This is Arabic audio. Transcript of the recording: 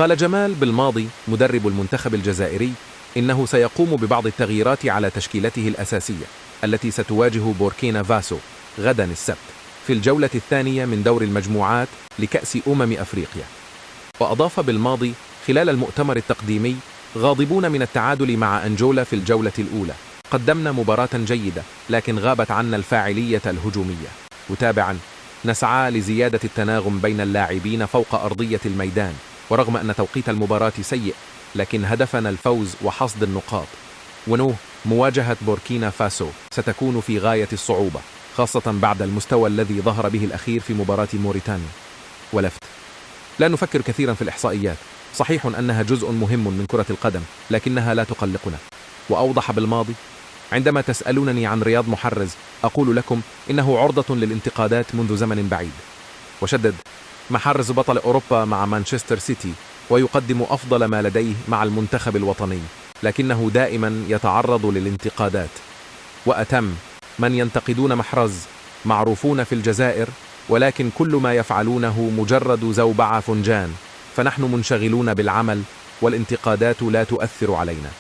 قال جمال بالماضي مدرب المنتخب الجزائري إنه سيقوم ببعض التغييرات على تشكيلته الأساسية التي ستواجه بوركينا فاسو غدا السبت في الجولة الثانية من دور المجموعات لكأس أفريقيا. وأضاف بالماضي خلال المؤتمر التقديمي: غاضبون من التعادل مع أنجولا في الجولة الأولى، قدمنا مباراة جيدة لكن غابت عنا الفاعلية الهجومية. وتابعا: نسعى لزيادة التناغم بين اللاعبين فوق أرضية الميدان، ورغم أن توقيت المباراة سيء لكن هدفنا الفوز وحصد النقاط. ونوه: مواجهة بوركينا فاسو ستكون في غاية الصعوبة، خاصة بعد المستوى الذي ظهر به الأخير في مباراة موريتانيا. ولفت: لا نفكر كثيرا في الإحصائيات، صحيح أنها جزء مهم من كرة القدم لكنها لا تقلقنا. وأوضح بالماضي: عندما تسألونني عن رياض محرز أقول لكم إنه عرضة للانتقادات منذ زمن بعيد. وشدد: محرز بطل أوروبا مع مانشستر سيتي ويقدم أفضل ما لديه مع المنتخب الوطني، لكنه دائما يتعرض للانتقادات. وأتم: من ينتقدون محرز معروفون في الجزائر، ولكن كل ما يفعلونه مجرد زوبعة فنجان، فنحن منشغلون بالعمل والانتقادات لا تؤثر علينا.